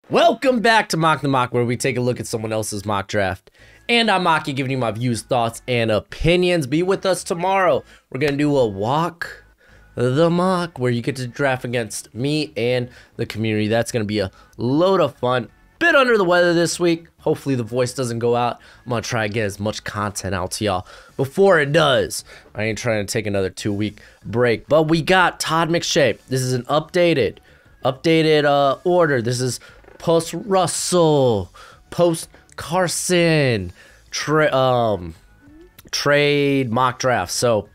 Welcome back to Mock the Mock, where we take a look at someone else's mock draft. And I'm Mocky, giving you my views, thoughts, and opinions. Be with us tomorrow. We're going to do a Walk the Mock, where you get to draft against me and the community. That's going to be a load of fun. Bit under the weather this week. Hopefully the voice doesn't go out. I'm going to try to get as much content out to y'all before it does. I ain't trying to take another 2-week break. But we got Todd McShay. This is an updated order. This is post Russell, post Carson trade mock draft. So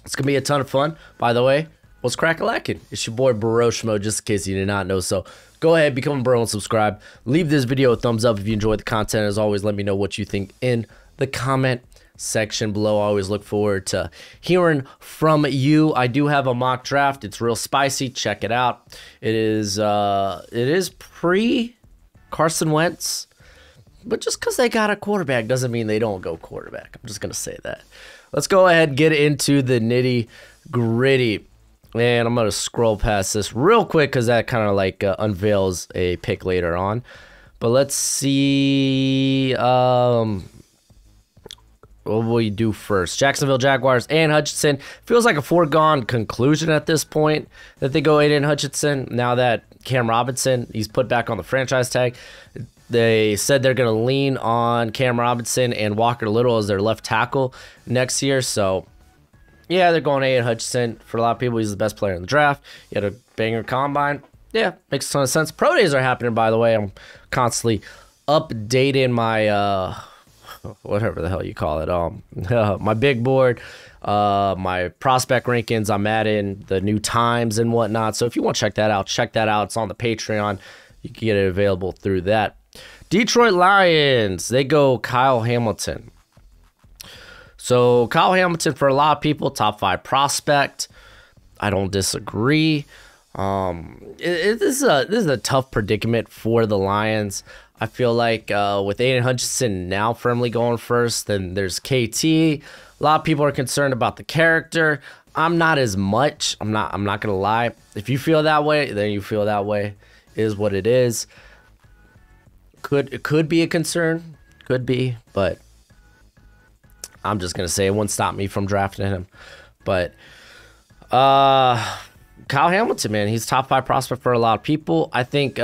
it's gonna be a ton of fun. By the way, what's crack-a-lackin'? It's your boy Broshmo, just in case you did not know. So go ahead, become a bro and subscribe. Leave this video a thumbs up if you enjoyed the content. As always, let me know what you think in the comment section below. I always look forward to hearing from you. I do have a mock draft. It's real spicy. Check it out. It is pre Carson Wentz, but just because they got a quarterback doesn't mean they don't go quarterback. I'm just gonna say that. Let's go ahead and get into the nitty gritty, and I'm gonna scroll past this real quick because that kind of like unveils a pick later on. But let's see. What will we do first? Jacksonville Jaguars and Hutchinson. Feels like a foregone conclusion at this point that they go Aiden Hutchinson. Now that Cam Robinson, he's put back on the franchise tag. They said they're going to lean on Cam Robinson and Walker Little as their left tackle next year. So, yeah, they're going Aiden Hutchinson. For a lot of people, he's the best player in the draft. He had a banger combine. Yeah, makes a ton of sense. Pro days are happening, by the way. I'm constantly updating my whatever the hell you call it, my big board, my prospect rankings. I'm adding the new times and whatnot. So if you want to check that out, check that out. It's on the Patreon. You can get it available through that. Detroit Lions, they go Kyle Hamilton. So Kyle Hamilton, for a lot of people, top 5 prospect. I don't disagree. This is a tough predicament for the Lions. I feel like with Aiden Hutchinson now firmly going first, then there's KT. A lot of people are concerned about the character. I'm not as much. I'm not gonna lie. If you feel that way, then you feel that way. It is what it is. It could be a concern. Could be, but I'm just gonna say it wouldn't stop me from drafting him. But Kyle Hamilton, man, he's top 5 prospect for a lot of people. I think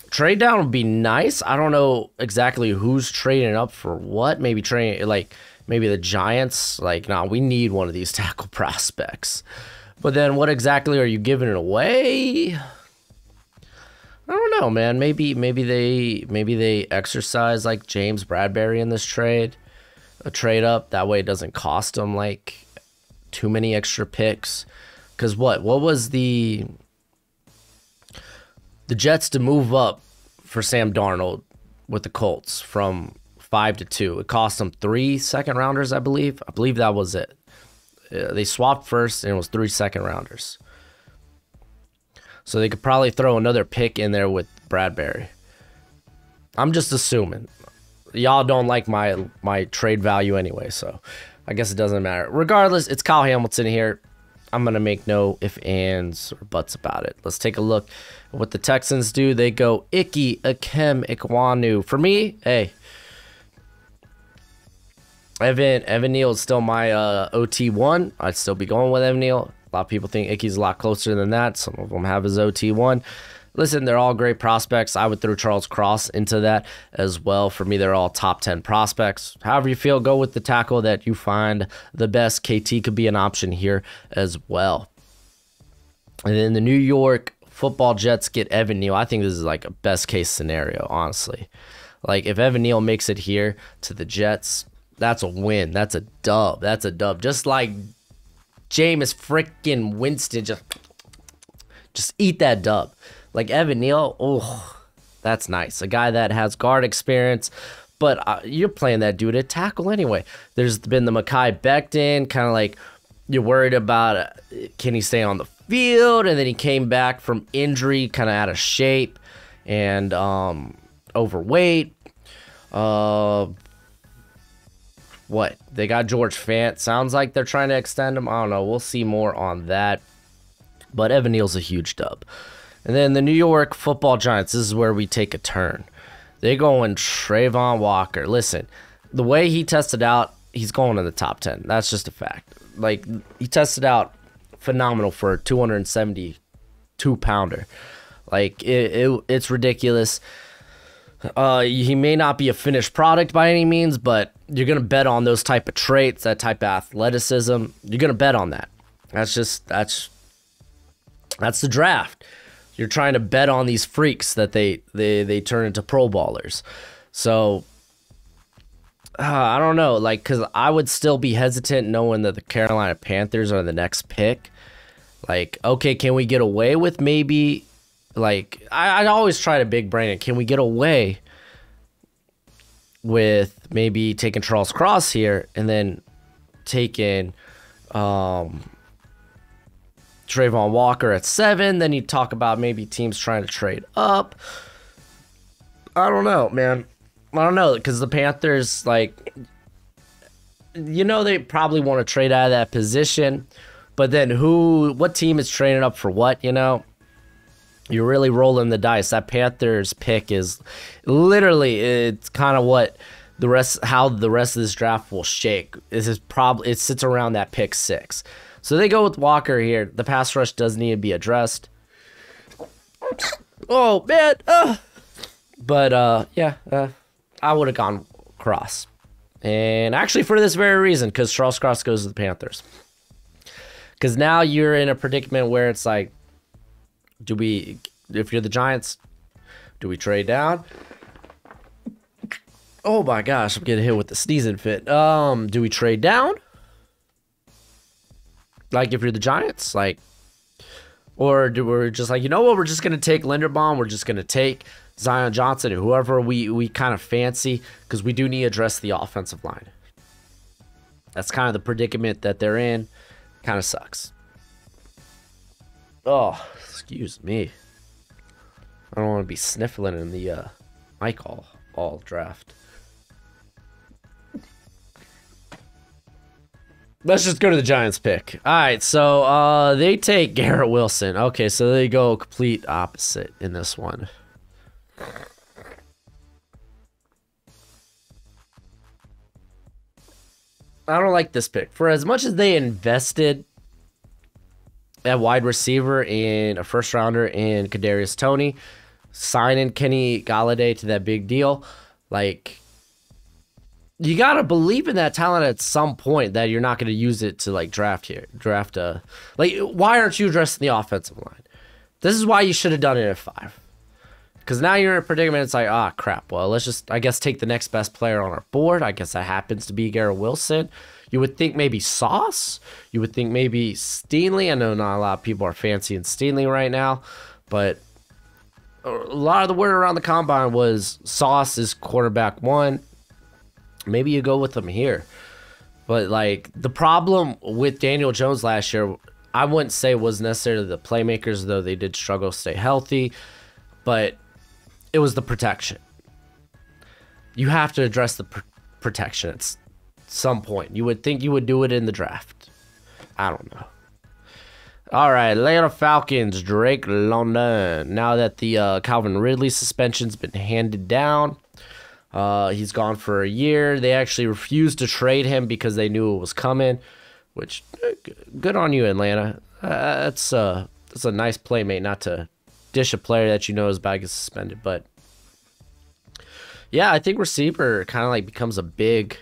trade down would be nice. I don't know exactly who's trading up for what. Maybe maybe the Giants. Like, nah, we need one of these tackle prospects. But then what exactly are you giving it away? I don't know, man. Maybe they exercise like James Bradbury in this trade. A trade up. That way it doesn't cost them like too many extra picks. Because what was the Jets to move up for Sam Darnold with the Colts from 5 to 2. It cost them 3 second-rounders, I believe. I believe that was it. They swapped first, and it was 3 second-rounders. So they could probably throw another pick in there with Bradbury. I'm just assuming. Y'all don't like my trade value anyway, so I guess it doesn't matter. Regardless, it's Kyle Hamilton here. I'm going to make no ifs, ands, or buts about it. Let's take a look at what the Texans do. They go Ike Ekwonu. For me, hey, Evan Neal is still my OT1. I'd still be going with Evan Neal. A lot of people think Ike's a lot closer than that. Some of them have his OT1. Listen, they're all great prospects. I would throw Charles Cross into that as well. For me, they're all top 10 prospects. However you feel, go with the tackle that you find the best. KT could be an option here as well. And then the New York Football Jets get Evan Neal. I think this is like a best case scenario, honestly. Like, if Evan Neal makes it here to the Jets, that's a win. That's a dub. That's a dub. Just like Jameis freaking Winston, just eat that dub. Like Evan Neal, oh, that's nice. A guy that has guard experience, but you're playing that dude at tackle anyway. There's been the Mekhi Becton, kind of like you're worried about can he stay on the field, and then he came back from injury, kind of out of shape and overweight. What? They got George Fant. Sounds like they're trying to extend him. I don't know. We'll see more on that. But Evan Neal's a huge dub. And then the New York Football Giants, this is where we take a turn. They going Trayvon Walker. Listen, the way he tested out, he's going in the top 10. That's just a fact. Like, he tested out phenomenal for a 272-pounder. Like, it's ridiculous. He may not be a finished product by any means, but you're going to bet on those type of traits, that type of athleticism. You're going to bet on that. That's the draft. You're trying to bet on these freaks that they turn into Pro Ballers. So, I don't know, like, because I would still be hesitant knowing that the Carolina Panthers are the next pick. Like, okay, can we get away with maybe, like, I always try to big brain it. Can we get away with maybe taking Charles Cross here and then taking Trayvon Walker at 7? Then you talk about maybe teams trying to trade up. I don't know, man. I don't know, because the Panthers, like, you know, they probably want to trade out of that position, but then what team is trading up for what, you know? You're really rolling the dice. That Panthers pick is literally, it's kind of how the rest of this draft will shake. It sits around that pick 6. So they go with Walker here. The pass rush does need to be addressed. Oh, man. But, yeah, I would have gone Cross. And actually for this very reason, because Charles Cross goes to the Panthers. Because now you're in a predicament where it's like, if you're the Giants, do we trade down? Oh my gosh, I'm getting hit with the sneezing fit. Do we trade down? Like, if you're the Giants, like, or do we're just like, you know what, we're just gonna take Linderbaum, we're just gonna take Zion Johnson and whoever we kind of fancy, because we do need to address the offensive line. That's kind of the predicament that they're in. Kind of sucks. Oh, excuse me. I don't want to be sniffling in the mic all draft. Let's just go to the Giants pick. All right, so they take Garrett Wilson. Okay, so they go complete opposite in this one. I don't like this pick. For as much as they invested at wide receiver in a first rounder in Kadarius Toney, signing Kenny Galladay to that big deal, like, you gotta believe in that talent at some point that you're not gonna use it to like draft. Like, why aren't you addressing the offensive line? This is why you should have done it at 5. Because now you're in a predicament. It's like, ah, crap. Well, let's just, I guess, take the next best player on our board. I guess that happens to be Garrett Wilson. You would think maybe Sauce. You would think maybe Steenley. I know not a lot of people are fancying Steenley right now, but a lot of the word around the combine was Sauce is quarterback 1. Maybe you go with him here. But, like, the problem with Daniel Jones last year, I wouldn't say was necessarily the playmakers, though they did struggle to stay healthy, but it was the protection. You have to address the protection at some point. You would think you would do it in the draft. I don't know. All right, Atlanta Falcons, Drake London. Now that the Calvin Ridley suspension's been handed down, he's gone for a year. They actually refused to trade him because they knew it was coming, which, good on you, Atlanta. That's a nice playmate, not to dish a player that you know is about to get suspended. But yeah, I think receiver kind of like becomes a big.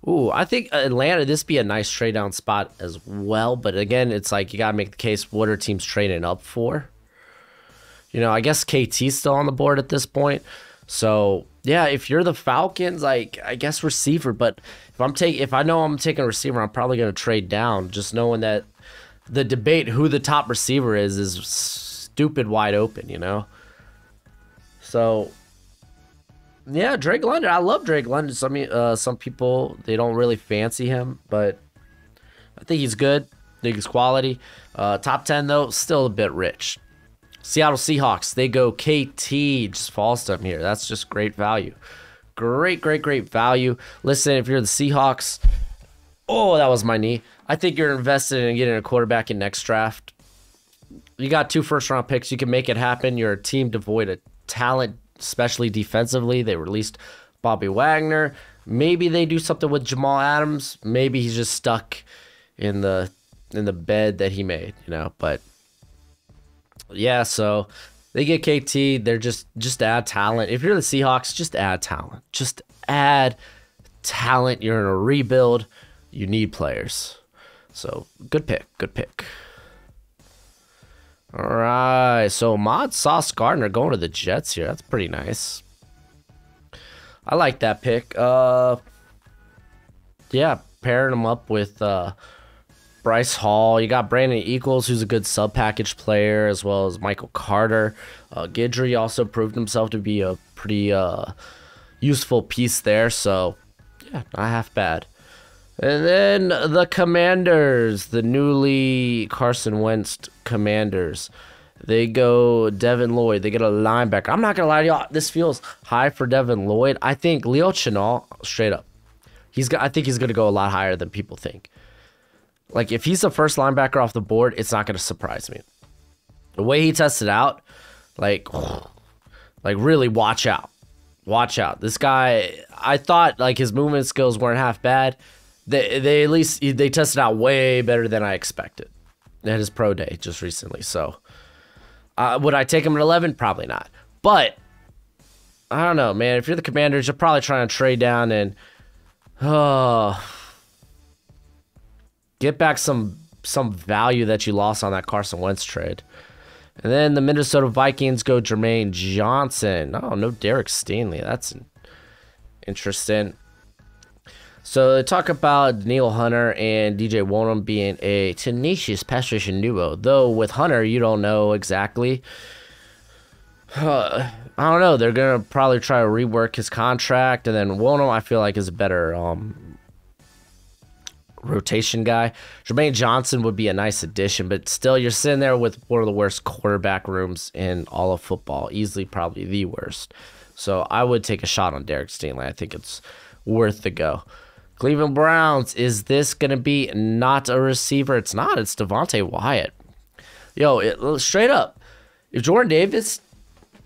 Ooh, I think Atlanta, this be a nice trade down spot as well. But again, it's like you gotta make the case, what are teams trading up for? You know, I guess KT's still on the board at this point. So yeah, if you're the Falcons, like, I guess receiver. But if I know I'm taking a receiver, I'm probably gonna trade down, just knowing that the debate who the top receiver is stupid wide open, you know? So, yeah, Drake London. I love Drake London. Some people, they don't really fancy him, but I think he's good. I think he's quality. Top 10, though, still a bit rich. Seattle Seahawks, they go KT, just falls to him here. That's just great value. Great value. Listen, if you're the Seahawks, oh, that was my knee. I think you're invested in getting a quarterback in next draft. You got 2 first-round picks. You can make it happen. You're a team devoid of talent, especially defensively. They released Bobby Wagner. Maybe they do something with Jamal Adams. Maybe he's just stuck in the bed that he made, you know. But yeah, so they get KT. They're just add talent. If you're the Seahawks, just add talent. Just add talent. You're in a rebuild. You need players. So good pick. Good pick. All right. So Ahmad Sauce Gardner going to the Jets here. That's pretty nice. I like that pick. Yeah, pairing him up with Bryce Hall. You got Brandon Equals, who's a good sub-package player, as well as Michael Carter. Guidry also proved himself to be a pretty useful piece there. So, yeah, not half bad. And then the Commanders, the newly Carson Wentz Commanders. They go Devin Lloyd. They get a linebacker. I'm not going to lie to y'all. This feels high for Devin Lloyd. I think Leo Chenal, straight up, I think he's going to go a lot higher than people think. Like, if he's the first linebacker off the board, it's not going to surprise me. The way he tested out, like really watch out. Watch out. This guy, I thought, like, his movement skills weren't half bad. They at least, they tested out way better than I expected at his pro day just recently. So, would I take him at 11? Probably not. But, I don't know, man. If you're the Commanders, you're probably trying to trade down and get back some value that you lost on that Carson Wentz trade. And then the Minnesota Vikings go Jermaine Johnson. Oh, no Derek Stingley. That's interesting. So they talk about Danielle Hunter and DJ Wonnum being a tenacious pass rushing duo. Though with Hunter, you don't know exactly. I don't know. They're going to probably try to rework his contract. And then Wonnum, I feel like, is a better rotation guy. Jermaine Johnson would be a nice addition, but still, you're sitting there with one of the worst quarterback rooms in all of football. Easily probably the worst. So I would take a shot on Derek Stingley. I think it's worth the go. Cleveland Browns, is this going to be not a receiver? It's not. It's Devontae Wyatt. Yo, straight up, if Jordan Davis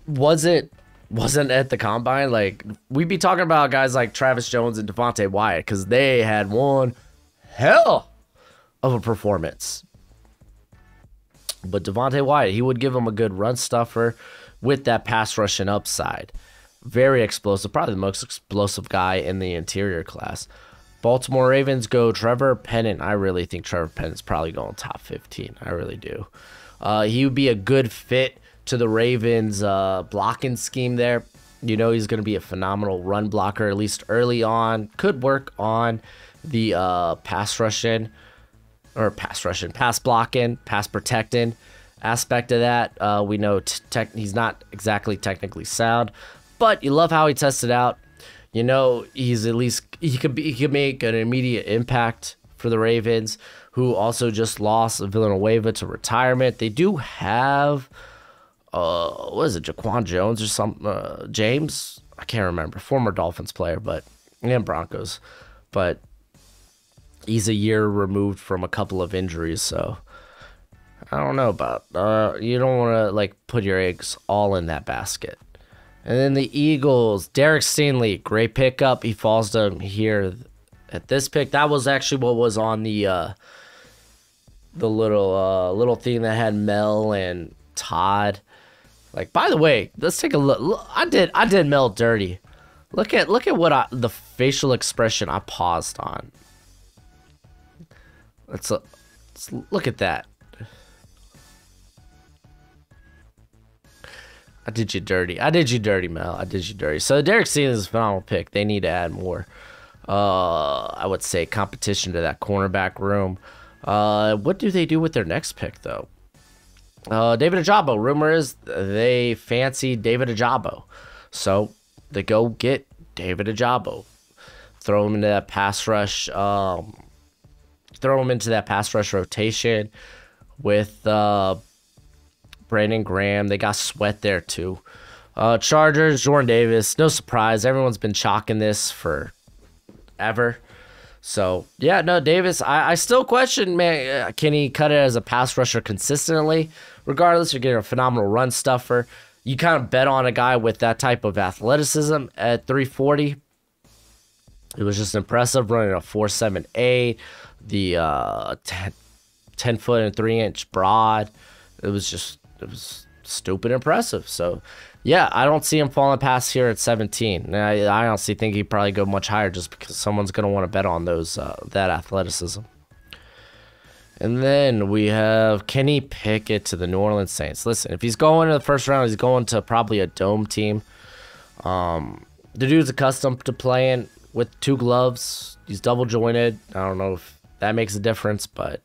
wasn't at the combine, like, we'd be talking about guys like Travis Jones and Devontae Wyatt, because they had one hell of a performance. But Devontae Wyatt, he would give him a good run stuffer with that pass rushing upside. Very explosive, probably the most explosive guy in the interior class. Baltimore Ravens go Trevor Penning. I really think Trevor Penning's probably going top 15. I really do. He would be a good fit to the Ravens' blocking scheme there. You know, he's going to be a phenomenal run blocker, at least early on. Could work on the pass blocking, pass protecting aspect of that. We know he's not exactly technically sound, but you love how he tested out. You know, he's at least he could make an immediate impact for the Ravens, who also just lost Villanueva to retirement. They do have what is it, Jaquan Jones or some James? I can't remember. Former Dolphins player, and Broncos, but he's a year removed from a couple of injuries, so I don't know about. You don't want to put your eggs all in that basket. And then the Eagles, Derek Stingley, great pickup. He falls down here at this pick. That was actually what was on the little thing that had Mel and Todd. By the way, let's take a look. I did Mel dirty. Look at what the facial expression I paused on. Let's look at that. I did you dirty. Mel. I did you dirty. So Derek Stingley is a phenomenal pick. They need to add more, I would say, competition to that cornerback room. What do they do with their next pick, though? David Ojabo. Rumor is they fancy David Ojabo. So they go get David Ojabo. Throw him into that pass rush. Rotation with Brandon Graham. They got Sweat there too. Chargers, Jordan Davis. No surprise. Everyone's been chalking this forever. So, yeah, no, Davis, I still question, man, can he cut it as a pass rusher consistently? Regardless, you're getting a phenomenal run stuffer. You kind of bet on a guy with that type of athleticism at 340. It was just impressive running a 4.78, the 10 foot and 3-inch broad. It was stupid impressive. So, yeah, I don't see him falling past here at 17. I honestly think he'd probably go much higher just because someone's going to want to bet on those that athleticism. And then we have Kenny Pickett to the New Orleans Saints. Listen, if he's going to the first round, he's going to probably a dome team. The dude's accustomed to playing with 2 gloves. He's double jointed. I don't know if that makes a difference, but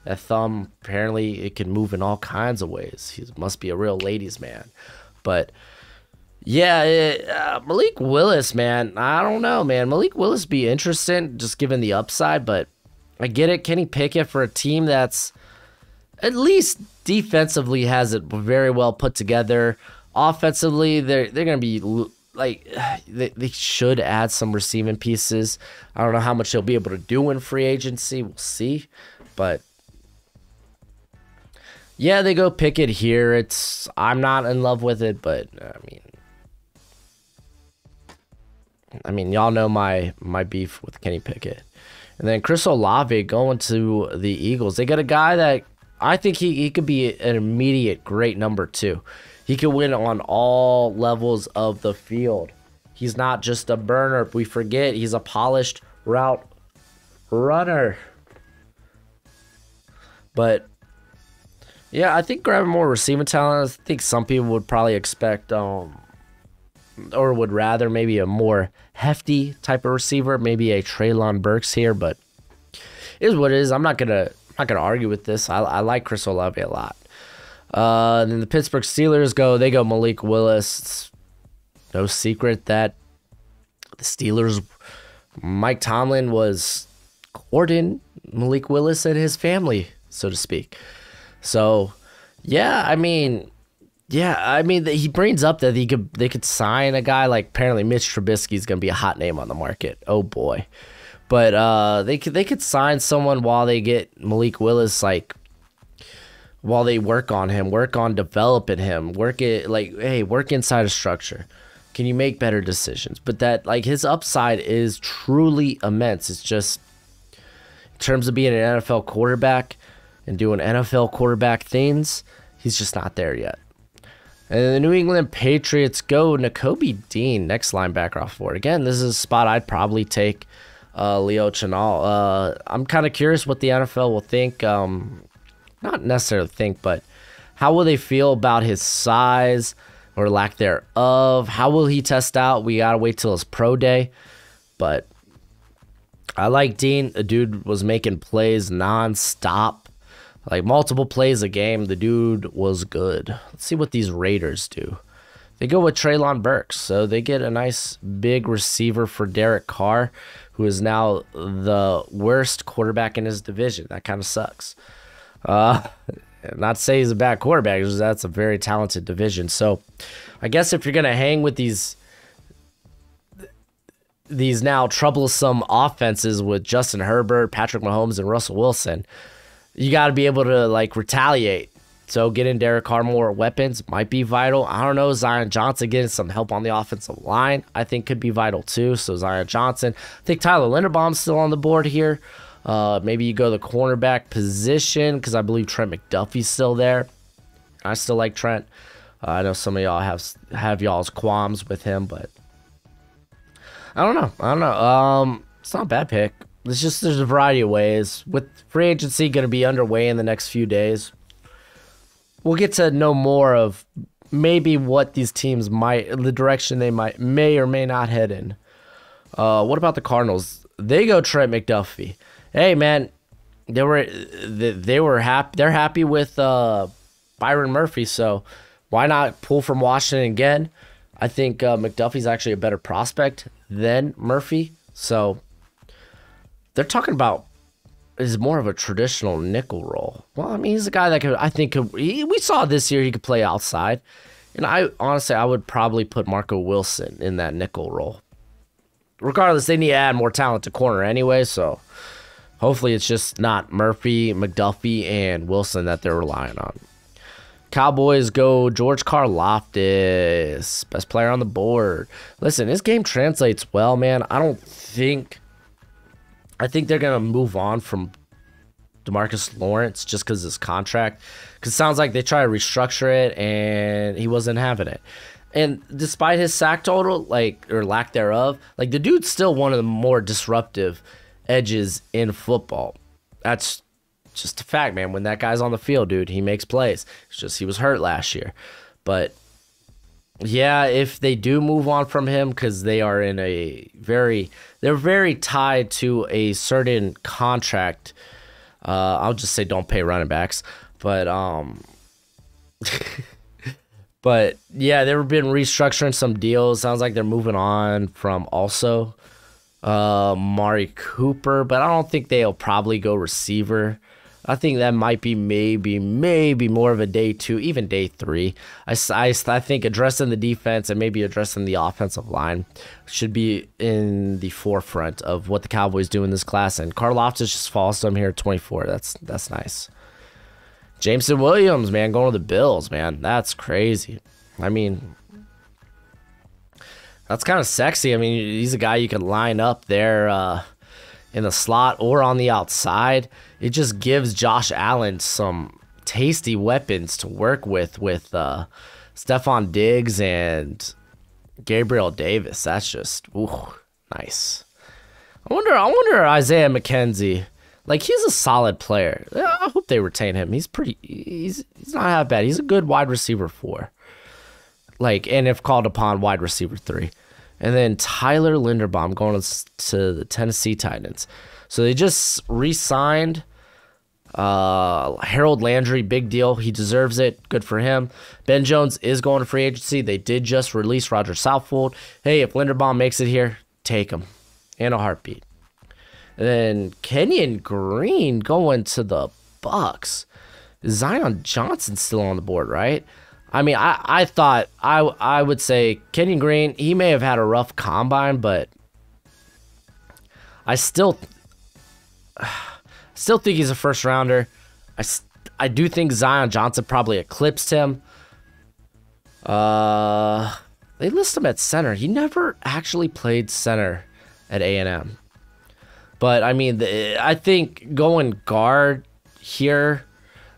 that thumb, apparently it can move in all kinds of ways. He must be a real ladies' man. But, yeah, Malik Willis, man, I don't know, man. Malik Willis be interesting just given the upside, but I get it. Kenny Pickett for a team that's at least defensively has it very well put together. Offensively, they're going to be like they should add some receiving pieces. I don't know how much they'll be able to do in free agency. We'll see. But yeah, they go Pickett here. I'm not in love with it, but I mean, y'all know my beef with Kenny Pickett. And then Chris Olave going to the Eagles. They got a guy that I think he could be an immediate great number 2. He can win on all levels of the field. He's not just a burner. We forget he's a polished route runner. But yeah, I think grabbing more receiving talent, I think some people would probably expect or would rather maybe a more hefty type of receiver, maybe a Treylon Burks here, but it is what it is. I'm not gonna argue with this. I like Chris Olave a lot. Then the Pittsburgh Steelers go Malik Willis. It's no secret that the Steelers, Mike Tomlin was courting Malik Willis and his family, so to speak. So, yeah, I mean, he brings up that they could sign a guy like apparently Mitch Trubisky is going to be a hot name on the market. Oh boy. But they could sign someone while they get Malik Willis, like while they work on him, work on developing him, work inside a structure. Can you make better decisions? But that like his upside is truly immense. It's just in terms of being an NFL quarterback and doing NFL quarterback things, he's just not there yet. And the New England Patriots go Nakobe Dean, next linebacker off the board. Again, this is a spot I'd probably take Leo Chenal. I'm kind of curious what the NFL will think. Not necessarily think, but how will they feel about his size or lack thereof? How will he test out? We got to wait till his pro day. But I like Dean. The dude was making plays nonstop. Like multiple plays a game, the dude was good. Let's see what these Raiders do. They go with Treylon Burks, so they get a nice big receiver for Derek Carr, who is now the worst quarterback in his division. That kind of sucks. Not to say he's a bad quarterback, because that's a very talented division. So I guess if you're going to hang with these now troublesome offenses with Justin Herbert, Patrick Mahomes, and Russell Wilson, you got to be able to like retaliate. So getting Derek Carr more weapons might be vital. I don't know. Zion Johnson getting some help on the offensive line, I think could be vital too. So Zion Johnson. I think Tyler Linderbaum's still on the board here. Maybe you go the cornerback position because I believe Trent McDuffie's still there. I still like Trent. I know some of y'all have y'all's qualms with him, but I don't know. It's not a bad pick. There's a variety of ways. With free agency going to be underway in the next few days, we'll get to know more of maybe what these teams the direction they may or may not head in. What about the Cardinals? They go Trent McDuffie. Hey man, they're happy with Byron Murphy, so why not pull from Washington again? I think McDuffie's actually a better prospect than Murphy, so they're talking about is more of a traditional nickel role. Well, I mean, he's a guy that we saw this year he could play outside. And I honestly would probably put Marco Wilson in that nickel role. regardless, they need to add more talent to corner anyway, so hopefully it's just not Murphy, McDuffie, and Wilson that they're relying on. Cowboys go George Karlaftis, best player on the board. Listen, this game translates well, man. I think they're going to move on from DeMarcus Lawrence just because of his contract. Because it sounds like they try to restructure it, and he wasn't having it. And despite his sack total, or lack thereof, the dude's still one of the more disruptive edges in football. That's just a fact, man. When that guy's on the field, dude, he makes plays. It's just he was hurt last year. But yeah, if they do move on from him, because they are in they're very tied to a certain contract. I'll just say don't pay running backs. But but yeah, they've been restructuring some deals. Sounds like they're moving on from also Mari Cooper, but I don't think they'll probably go receiver. I think that might be maybe more of a day 2, even day 3. I think addressing the defense and maybe addressing the offensive line should be in the forefront of what the Cowboys do in this class. And Karlaftis just falls to him here at 24. That's nice. Jameson Williams, man, going to the Bills, man. That's crazy. I mean, that's kind of sexy. I mean, he's a guy you could line up there in the slot or on the outside. It just gives Josh Allen some tasty weapons to work with Stephon Diggs and Gabriel Davis. That's just nice. I wonder Isaiah McKenzie. He's a solid player. I hope they retain him. He's not that bad. He's a good wide receiver 4. And if called upon, wide receiver 3. And then Tyler Linderbaum going to the Tennessee Titans. So they just re-signed Harold Landry. Big deal. He deserves it. Good for him. Ben Jones is going to free agency. They did just release Roger Southwold. Hey, if Linderbaum makes it here, take him in a heartbeat. And then Kenyon Green going to the Bucks. Zion Johnson still on the board, right? I mean, I thought I would say Kenyon Green, he may have had a rough combine, but I still think he's a first rounder. I do think Zion Johnson probably eclipsed him. They list him at center. He never actually played center at A&M. But I mean, I think going guard here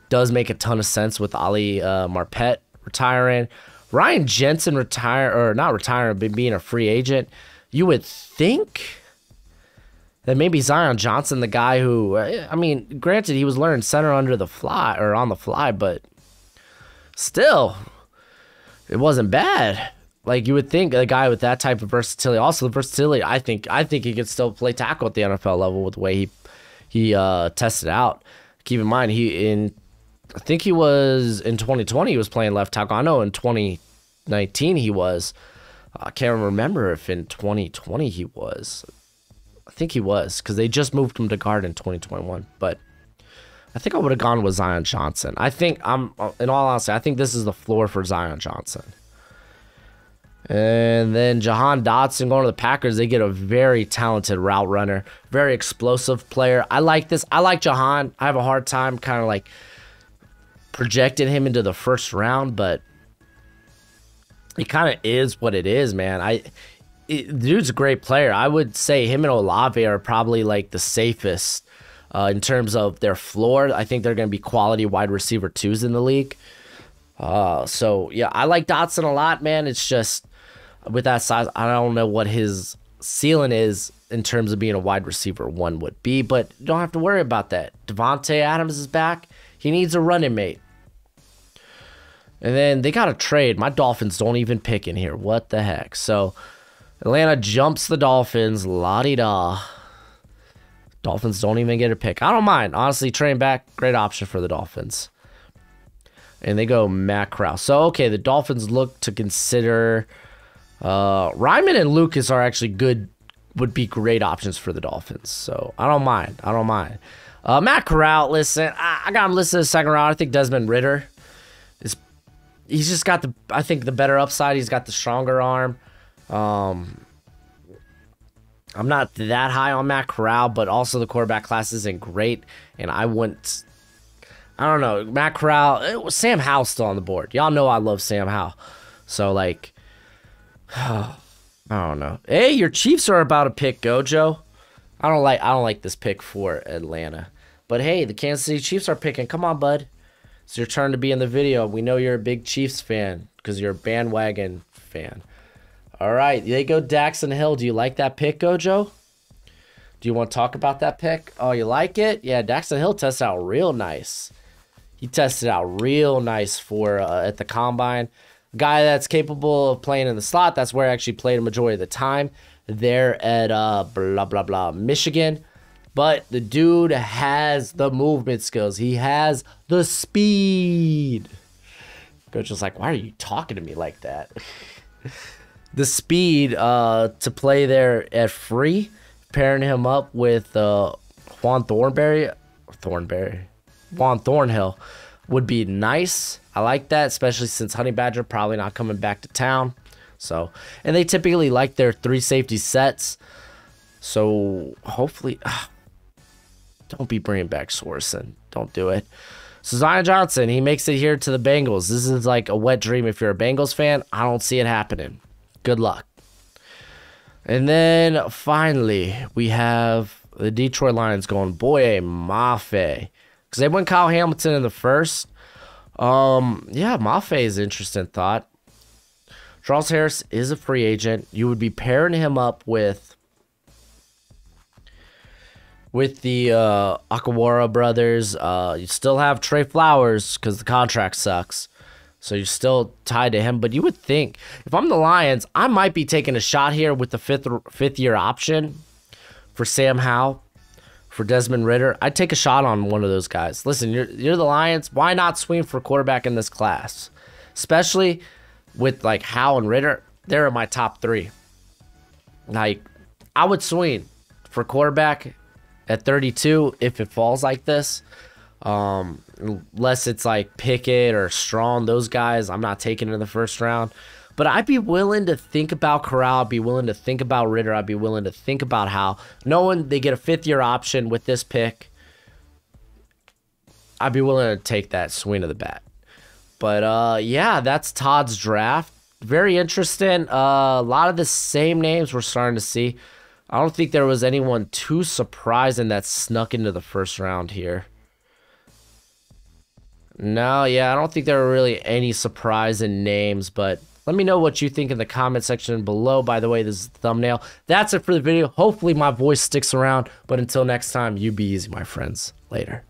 does make a ton of sense with Ali Marpet retiring. Ryan Jensen not retiring, but being a free agent. You would think that maybe Zion Johnson, the guy who, I mean, granted, he was learning center on the fly, but still, it wasn't bad. You would think a guy with that type of versatility, also the versatility, I think he could still play tackle at the NFL level with the way he tested out. Keep in mind, I think he was in 2020 he was playing left tackle. I know in 2019 he was. I can't remember if in 2020 he was. I think he was because they just moved him to guard in 2021. But I think I would have gone with Zion Johnson. In all honesty, I think this is the floor for Zion Johnson. And then Jahan Dotson going to the Packers. They get a very talented route runner, very explosive player. I like this. I like Jahan. I have a hard time kind of projecting him into the first round, but it kind of is what it is, man. Dude's a great player. I would say him and Olave are probably the safest in terms of their floor. I think they're going to be quality wide receiver 2s in the league. So yeah, I like Dotson a lot, man. It's just with that size, I don't know what his ceiling is in terms of being a wide receiver 1 would be, but you don't have to worry about that. Devontae Adams is back. He needs a running mate. And then they got a trade. My Dolphins don't even pick in here. What the heck? So Atlanta jumps the Dolphins. La-di-da. Dolphins don't even get a pick. I don't mind. Honestly, trading back, great option for the Dolphins. And they go Matt Krause. So, okay, the Dolphins look to consider... Ryman and Lucas are actually would be great options for the Dolphins. So, I don't mind. Matt Corral, listen, I got him listed as second round. I think Desmond Ridder he's just got the better upside. He's got the stronger arm. I'm not that high on Matt Corral, but also the quarterback class isn't great, and I don't know. Matt Corral, Sam Howell's still on the board. Y'all know I love Sam Howell. So, like, I don't know. Hey, your Chiefs are about to pick Gojo. I don't like this pick for Atlanta. But hey, the Kansas City Chiefs are picking. Come on, bud. It's your turn to be in the video. We know you're a big Chiefs fan because you're a bandwagon fan. All right, they go Daxton Hill. Do you like that pick, Gojo? Do you want to talk about that pick? Oh, you like it? Yeah, Daxton Hill tested out real nice. He tested out real nice for at the combine. Guy that's capable of playing in the slot. That's where I actually played a majority of the time. There at Michigan. But the dude has the movement skills. He has the speed. Coach was like, why are you talking to me like that? The speed to play there at free. Pairing him up with Juan Thornhill would be nice. I like that, especially since Honey Badger probably not coming back to town. So, and they typically like their 3 safety sets. So hopefully, don't be bringing back Sorensen. Don't do it. So Zion Johnson, he makes it here to the Bengals. This is like a wet dream if you're a Bengals fan. I don't see it happening. Good luck. And then finally, we have the Detroit Lions going Boye Mafe. Because they went Kyle Hamilton in the first. Yeah, Mafe is an interesting thought. Charles Harris is a free agent. You would be pairing him up with the Akawara brothers. You still have Trey Flowers because the contract sucks. So you're still tied to him. But you would think, if I'm the Lions, I might be taking a shot here with the fifth year option for Sam Howell, for Desmond Ridder. I'd take a shot on one of those guys. Listen, you're the Lions. Why not swing for quarterback in this class? Especially with, like, Howell and Ridder. They're in my top 3. Like, I would swing for quarterback at 32 if it falls like this. Unless it's like Pickett or Strong, those guys, I'm not taking in the first round. But I'd be willing to think about Corral. I'd be willing to think about Ridder. I'd be willing to think about Howell. Knowing they get a 5th year option with this pick, I'd be willing to take that swing of the bat. But yeah, that's Todd's draft. Very interesting. A lot of the same names we're starting to see. I don't think there was anyone too surprising that snuck into the first round here. No, yeah, I don't think there were really any surprising names, but let me know what you think in the comment section below. By the way, this is the thumbnail. That's it for the video. Hopefully my voice sticks around, but until next time, you be easy, my friends. Later.